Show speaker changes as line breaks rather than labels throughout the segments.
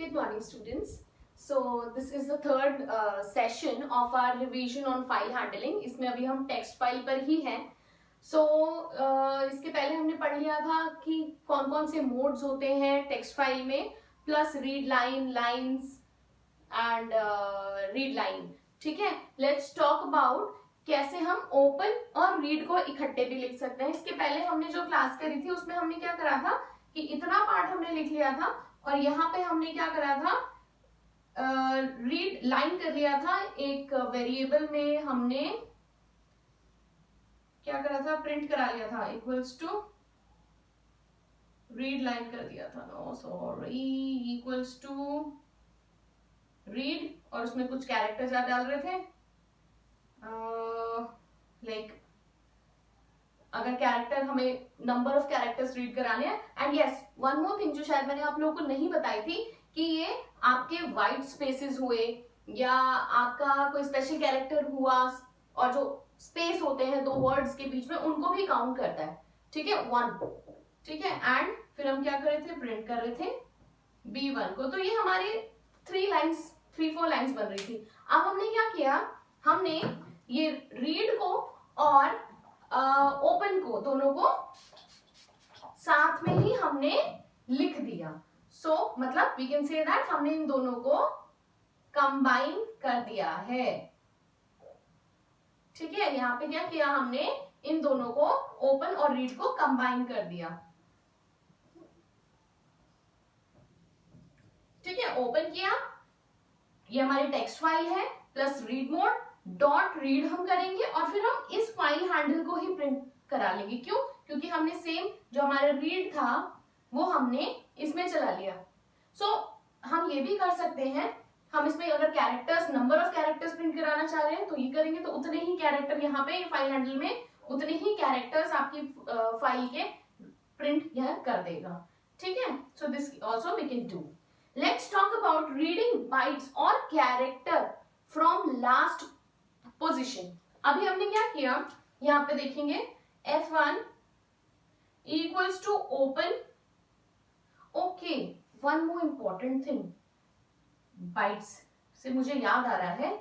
Good morning, students. So this is the third session of our revision on file handling. इसमें अभी हम text file पर ही हैं. So इसके पहले हमने पढ़ लिया था कि कौन कौन से मोड्स होते हैं टेक्स्ट फाइल में, plus read line, lines and read line. ठीक है, लेट्स टॉक अबाउट कैसे हम ओपन और रीड को इकट्ठे भी लिख सकते हैं. इसके पहले हमने जो क्लास करी थी उसमें हमने क्या करा था कि इतना पार्ट हमने लिख लिया था और यहाँ पे हमने क्या करा था, रीड लाइन कर लिया था. एक वेरिएबल में हमने क्या करा था, प्रिंट करा लिया था इक्वल्स टू रीड लाइन कर दिया था. No sorry, equals to read और उसमें कुछ कैरेक्टर्स डाल रहे थे. लाइक अगर कैरेक्टर हमें नंबर ऑफ कैरेक्टर्स रीड कराने हैं. And yes, one more thing जो शायद मैंने आप लोगों को नहीं बताई थी कि ये आपके वाइट स्पेसेस हुए या आपका कोई स्पेशल कैरेक्टर हुआ और जो स्पेस होते हैं दो वर्ड्स के बीच में, उनको भी काउंट करता है. ठीक है, 1. ठीक है, एंड फिर हम क्या कर रहे थे, प्रिंट कर रहे थे B1 को. तो ये हमारी 3-4 लाइन्स बन रही थी. अब हमने क्या किया, हमने ये रीड को और ओपन को, दोनों को साथ में ही हमने लिख दिया. सो मतलब वी कैन से दैट हमने इन दोनों को कंबाइन कर दिया है. ठीक है, यहाँ पे क्या किया, हमने इन दोनों को, ओपन और रीड को कंबाइन कर दिया. ठीक है, ओपन किया, ये हमारी टेक्स्ट फाइल है, plus read mode dot read हम करेंगे और फिर हम इस फाइल हैंडल को ही प्रिंट करा लेंगे. क्यों? क्योंकि हमने सेम जो हमारा रीड था वो हमने इसमें चला लिया. सो हम ये भी कर सकते हैं, हम इसमें अगर characters, number of characters print कराना चाह रहे हैं तो ये करेंगे, तो उतने ही कैरेक्टर यहाँ पे फाइल हैंडल में, उतने ही कैरेक्टर्स आपकी फाइल के प्रिंट यह कर देगा. ठीक है, so this also we can do. Let's talk about reading bytes और कैरेक्टर फ्रॉम लास्ट पोजीशन. अभी हमने क्या किया, यहाँ पे देखेंगे F1 equals to open. Okay, one more important thing, bytes से मुझे याद आ रहा है,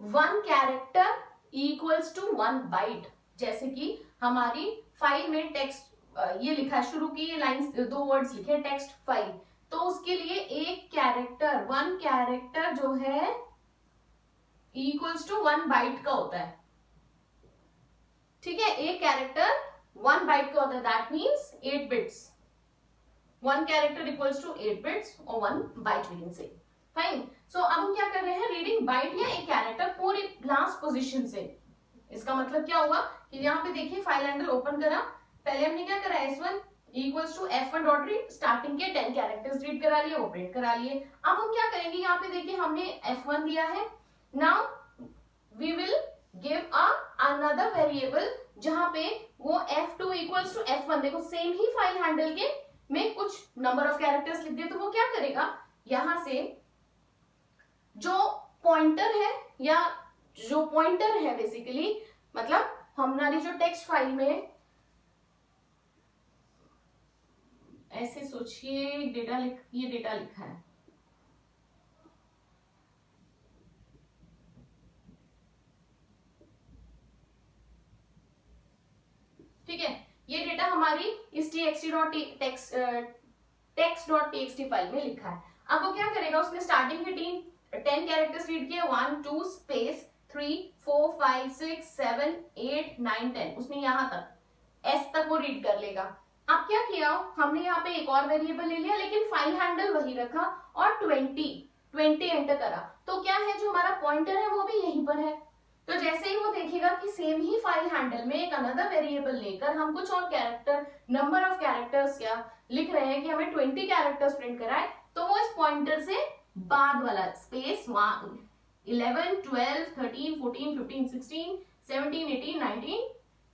1 कैरेक्टर इक्वल्स टू 1 बाइट. जैसे कि हमारी फाइल में टेक्स्ट ये लिखा, शुरू की ये लाइंस, 2 वर्ड्स लिखे टेक्स्ट फाइल, तो उसके लिए एक कैरेक्टर, 1 कैरेक्टर जो है इक्वल्स टू 1 बाइट का होता है. ठीक है, एक कैरेक्टर 1 बाइट का होता है, that means 8 bits. 1 character equals to 8 bits और 1 byte we can say. Fine. So अब हम क्या कर रहे हैं, रीडिंग बाइट या एक कैरेक्टर पूरी लास्ट पोजीशन से. इसका मतलब क्या हुआ कि यहाँ पे देखिए फाइल हैंडल ओपन करा, पहले हमने क्या करा, S1 equals to F1 dot read, starting के 10 कैरेक्टर्स रीड करा लिए, वो प्रिंट करा लिए. अब हम क्या करेंगे, यहाँ पे देखिए हमने F1 दिया है. Now we will give another variable जहां पे वो F2 equals to F1, देखो सेम ही फाइल हैंडल के में कुछ नंबर ऑफ कैरेक्टर्स लिख दिए, तो वो क्या करेगा, यहां से जो पॉइंटर है, या जो पॉइंटर है बेसिकली, मतलब हमारी जो टेक्स्ट फाइल में, ऐसे सोचिए डेटा ये डेटा लिखा है. ठीक है, ये डेटा हमारी इस text.txt फाइल में लिखा है. अब वो क्या करेगा, उसने स्टार्टिंग के 10 कैरेक्टर्स रीड किए, 1 2 स्पेस 3 4 5 6 7 8 9 10, उसने यहां तक S तक वो रीड कर लेगा. अब क्या किया, हमने यहाँ पे एक और वेरिएबल ले लिया, लेकिन फाइल हैंडल वही रखा और 20 एंटर करा. तो क्या है, जो हमारा पॉइंटर है वो भी यहीं पर है. तो जैसे ही वो देखेगा कि सेम ही फाइल हैंडल में एक अनदर वेरिएबल लेकर हम कुछ और कैरेक्टर, नंबर ऑफ कैरेक्टर्स या लिख रहे हैं कि हमें 20 कैरेक्टर्स प्रिंट कराए, तो वो इस पॉइंटर से बाद वाला स्पेस 1 11 12 13 14 15 16 17 18 19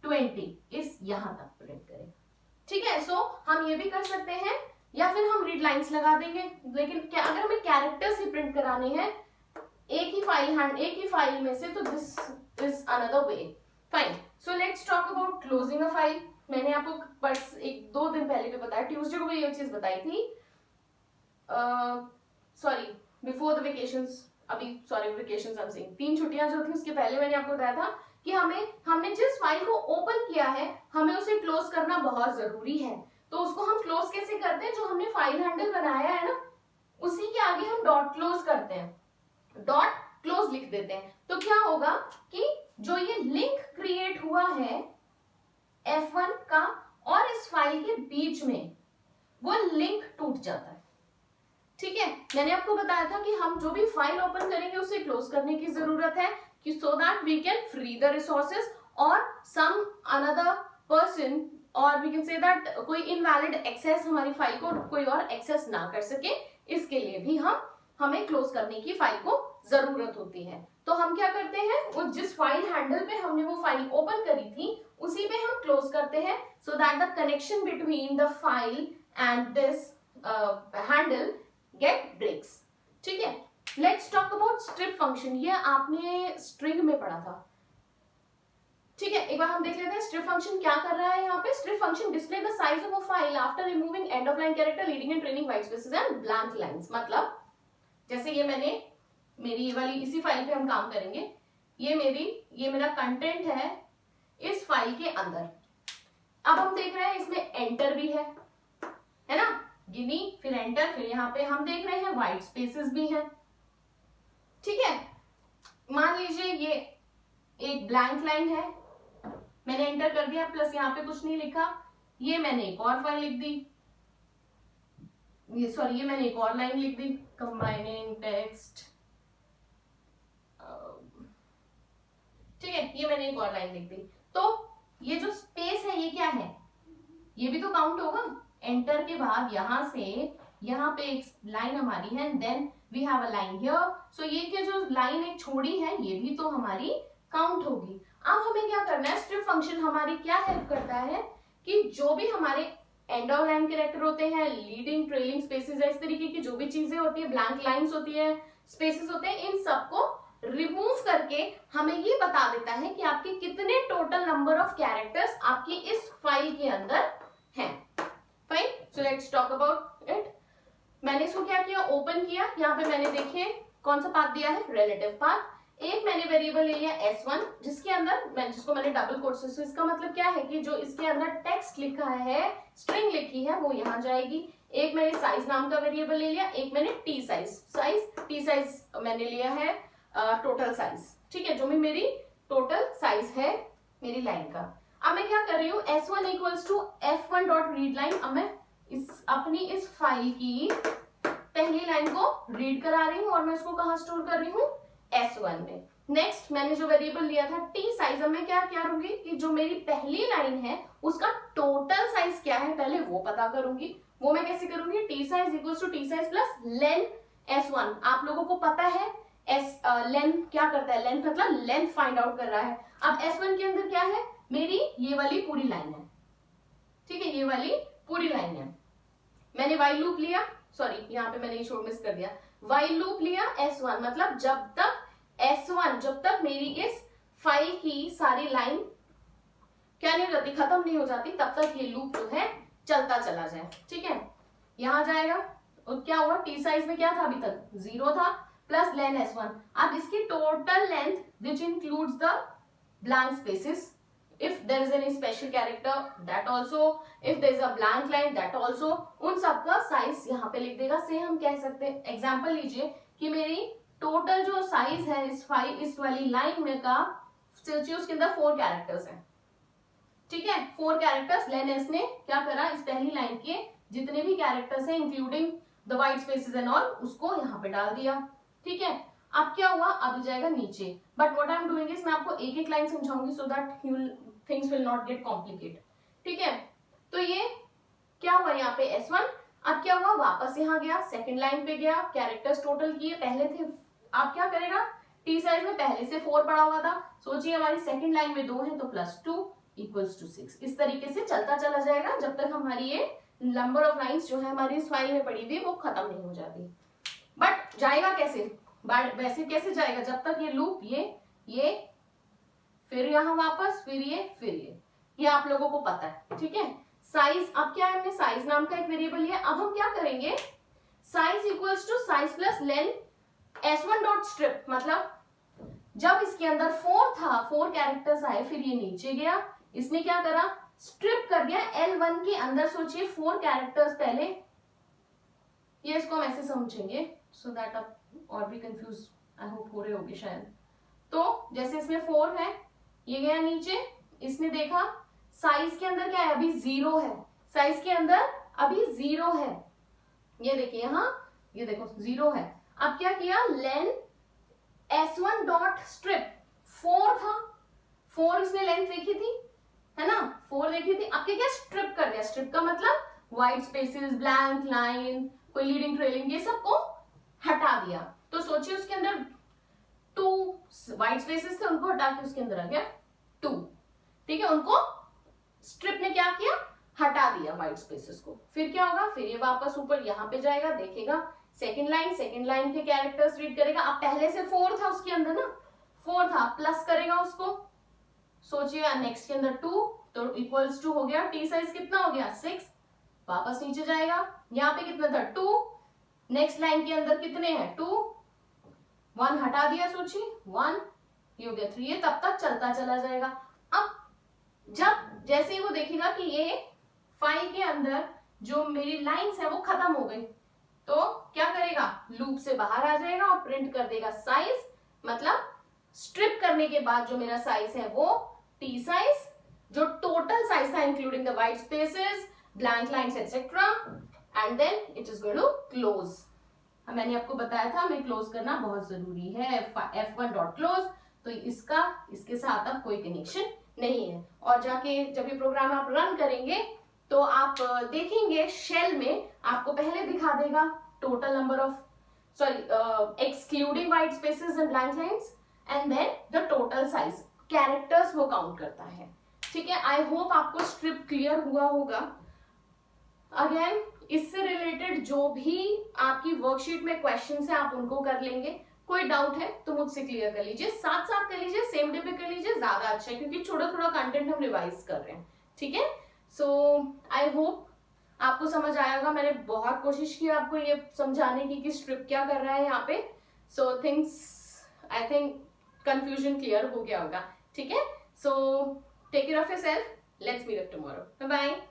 20 इस यहां तक प्रिंट करें. ठीक है, सो हम ये भी कर सकते हैं, या फिर हम रीड लाइंस लगा देंगे. लेकिन क्या अगर हमें कैरेक्टर्स ही प्रिंट कराने हैं एक ही फाइल में से, तो this is another way. Fine. So let's talk about closing a file. मैंने आपको 1-2 दिन पहले भी बताया, ट्यूसडे को भी ये चीज बताई थी. सॉरी बिफोर द वेकेशंस, अभी sorry vacations I am saying 3 छुट्टियां जो थी उसके पहले मैंने आपको बताया था कि हमने जिस फाइल को ओपन किया है हमें उसे क्लोज करना बहुत जरूरी है। तो उसको हम क्लोज कैसे करते हैं, जो हमने फाइल हैंडल बनाया है ना उसी के आगे हम डॉट क्लोज करते हैं, डॉट क्लोज लिख देते हैं। तो क्या होगा कि जो ये लिंक क्रिएट हुआ है F1 का और इस फाइल के बीच में वो लिंक टूट जाता है। ठीक है, मैंने आपको बताया था कि हम जो भी फाइल ओपन करेंगे उसे क्लोज करने की जरूरत है कि so that we can free the resources और सम अनदर पर्सन और वी कैन से दैट कोई इनवैलिड एक्सेस हमारी फाइल को कोई और एक्सेस ना कर सके। इसके लिए भी हमें क्लोज करने की फाइल को जरूरत होती है। तो हम क्या करते हैं, वो जिस फाइल हैंडल पे हमने वो फाइल ओपन करी थी उसी पे हम क्लोज करते हैं so that the connection between the file and this handle get breaks. ठीक है, let's talk about strip function. ये आपने स्ट्रिंग में पढ़ा था। ठीक है, एक बार हम देख लेते हैं स्ट्रिप फंक्शन क्या कर रहा है। यहाँ पे strip function display the size of a file after removing end of line character leading and training white spaces and blank lines. मतलब जैसे ये मैंने मेरी वाली इसी फाइल पे हम काम करेंगे, ये मेरा कंटेंट है इस फाइल के अंदर। अब हम देख रहे हैं इसमें एंटर भी है ना, गिनी फिर एंटर, फिर यहाँ पे हम देख रहे हैं व्हाइट स्पेसेस भी हैं। ठीक है, मान लीजिए ये एक ब्लैंक लाइन है, मैंने एंटर कर दिया प्लस यहाँ पे कुछ नहीं लिखा, ये मैंने एक और फाइल लिख दी, ये मैंने एक और लाइन लिख दी कंबाइनिंग टेक्स्ट। ठीक है, ये मैंने एक और लाइन लिख दी। तो ये जो स्पेस है ये क्या है, ये भी तो काउंट होगा। एंटर के बाद यहां से यहाँ पे एक लाइन हमारी है, then we have a line here. So ये क्या जो लाइन एक छोड़ी है ये भी तो हमारी काउंट होगी। अब हमें क्या करना है, स्ट्रिप फंक्शन हमारी क्या हेल्प करता है कि जो भी हमारे एंड ऑफ लाइन कैरेक्टर होते हैं, लीडिंग ट्रेलिंग स्पेसेस है, इस तरीके की जो भी चीजें होती है, ब्लैंक लाइंस होती है, स्पेसेस होते हैं, इन सबको रिमूव करके हमें ये बता देता है कि आपके कितने टोटल नंबर ऑफ कैरेक्टर्स आपकी इस फाइल के अंदर हैं। Fine, so let's talk about it. मैंने इसको क्या किया, ओपन किया। यहाँ पे मैंने देखिए कौन सा पाथ दिया है, रिलेटिव पाथ। एक मैंने वेरिएबल ले लिया S1 जिसके अंदर जिसको मैंने डबल कोट से, इसका मतलब क्या है कि जो इसके अंदर टेक्स्ट लिखा है, स्ट्रिंग लिखी है, वो यहाँ जाएगी। एक मैंने साइज नाम का वेरिएबल ले लिया, एक मैंने टी साइज मैंने लिया है टोटल साइज। ठीक है, जो भी मेरी टोटल साइज है मेरी लाइन का। अब मैं क्या कर रही हूँ, S1 equals to F1 dot read line. अब मैं अपनी इस फाइल की पहली लाइन को रीड करा रही हूँ और मैं इसको कहाँ स्टोर कर रही हूँ, S1 में। नेक्स्ट मैंने जो वेरिएबल लिया था टी साइज, अब मैं क्या करूंगी कि जो मेरी पहली लाइन है उसका टोटल साइज क्या है पहले वो पता करूंगी। वो मैं कैसे करूंगी, T size equals to T size plus len S1। आप लोगों को पता है लेंथ क्या करता है, लेंथ मतलब लेंथ फाइंड आउट कर रहा है। अब S1 के अंदर क्या है, मेरी ये वाली पूरी लाइन है। ठीक है, ये वाली पूरी लाइन है। मैंने वाइल लूप लिया, सॉरी यहाँ पे मैंने शो मिस कर दिया, वाइल लूप लिया S1 मतलब जब तक मेरी इस फाइल की सारी लाइन क्या नहीं हो जाती, खत्म नहीं हो जाती, तब तक ये लूप जो है चलता चला जाए। ठीक है, यहां जाएगा और क्या हुआ, टी साइज में क्या था अभी तक 0 था प्लस लेन S1। अब इसकी total length which includes the blank spaces, if there is any special character that also, if there is a blank line that also, उन सबका साइज यहाँ पे लिख देगा। से हम कह सकते हैं, एग्जांपल लीजिए कि मेरी टोटल जो साइज है इस वाली लाइन में का, सोचिए उसके अंदर 4 कैरेक्टर्स हैं। ठीक है, 4 कैरेक्टर्स लेन एस ने क्या करा, इस पहली लाइन के जितने भी कैरेक्टर्स हैं including the white spaces and all, उसको यहाँ पे डाल दिया। ठीक है, अब क्या हुआ, अब जाएगा नीचे। But what I am doing is मैं आपको एक एक लाइन समझाऊंगी so that things will not get complicate. ठीक है, तो ये क्या हुआ यहाँ पे S1। अब क्या हुआ, वापस यहाँ गया, सेकंड लाइन पे गया, कैरेक्टर्स टोटल किए, पहले थे। अब क्या करेगा, टी साइज में पहले से 4 पड़ा हुआ था, सोचिए हमारी सेकंड लाइन में 2 है तो +2 इक्वल्स टू 6। इस तरीके से चलता चला जाएगा जब तक हमारी ये नंबर ऑफ लाइंस जो है हमारी इस फाइल में पड़ी हुई वो खत्म नहीं हो जाती। बट जाएगा कैसे, वैसे कैसे जाएगा, जब तक ये लूप ये फिर यहाँ वापस, फिर ये आप लोगों को पता है। ठीक है, साइज, अब क्या है, हमने साइज नाम का एक वेरिएबल लिया। अब हम क्या करेंगे, size equals to size plus len s1 dot strip, मतलब जब इसके अंदर 4 था, 4 कैरेक्टर्स आए, फिर ये नीचे गया, इसने क्या करा, स्ट्रिप कर दिया L1 के अंदर। सोचिए 4 कैरेक्टर्स पहले, ये इसको हम ऐसे समझेंगे सो दैट आप और भी कंफ्यूज आई होप हो रहे होगे शायद। तो जैसे इसमें 4 है, ये गया नीचे, इसने देखा साइज के अंदर क्या है, अभी 0 है, साइज के अंदर अभी 0 है, ये देखिए यहाँ, ये देखो 0 है। अब क्या किया, लेन S1 डॉट स्ट्रिप, 4 था, 4 इसने लेंथ देखी थी, है ना, 4 देखी थी, अब क्या, स्ट्रिप कर दिया। स्ट्रिप का मतलब व्हाइट स्पेसेस, ब्लैंक लाइन, कोई लीडिंग ट्रेलिंग, ये सबको हटा दिया। तो सोचिए उसके अंदर 2 व्हाइट स्पेसेस थे, उनको हटा के उसके अंदर आ गया 2, ठीक है, उनको स्ट्रिप ने क्या किया, हटा दिया व्हाइट स्पेसेस को। फिर क्या होगा, फिर ये वापस ऊपर यहाँ पे जाएगा, देखेगा सेकेंड लाइन के कैरेक्टर्स रीड करेगा। अब पहले से 4 था उसके अंदर ना, 4 था, प्लस करेगा उसको, सोचिए नेक्स्ट के अंदर 2, तो इक्वल्स टू हो गया, टी साइज कितना हो गया 6, वापस नीचे जाएगा, यहाँ पे कितना था 2, नेक्स्ट लाइन के अंदर कितने हैं 2, 1 हटा दिया, सोचिए 1, ये हो गया 3, ये तब तक चलता चला जाएगा। अब जब जैसे ही वो देखेगा कि ये फाइल के अंदर जो मेरी लाइंस है वो खत्म हो गई, तो क्या करेगा, लूप से बाहर आ जाएगा और प्रिंट कर देगा साइज, मतलब स्ट्रिप करने के बाद जो मेरा साइज है वो टी साइज, जो टोटल साइज था including the white spaces, blank lines etcetera, and then it is going to close. मैंने आपको बताया था हमें क्लोज करना बहुत जरूरी है, F1 डॉट क्लोज, तो इसका इसके साथ अब कोई कनेक्शन नहीं है। और जाके जब ये प्रोग्राम आप रन करेंगे तो आप देखेंगे शेल में आपको पहले दिखा देगा total number of, sorry excluding white spaces and blank lines, and then the total size characters वो काउंट करता है, ठीक है। आई होप आपको स्ट्रिप क्लियर हुआ होगा। अगेन इससे रिलेटेड जो भी आपकी वर्कशीट में क्वेश्चन है आप उनको कर लेंगे, कोई डाउट है तो मुझसे क्लियर कर लीजिए, साथ साथ कर लीजिए, सेम डे पे कर लीजिए, ज्यादा अच्छा है क्योंकि थोड़ा थोड़ा कंटेंट हम रिवाइज कर रहे हैं, ठीक है। सो आई होप आपको समझ आया होगा, मैंने बहुत कोशिश की आपको ये समझाने की कि स्ट्रिप क्या कर रहा है यहाँ पे। So things I think confusion clear हो गया होगा, ठीक है। So take care of yourself, let's meet up tomorrow, bye bye.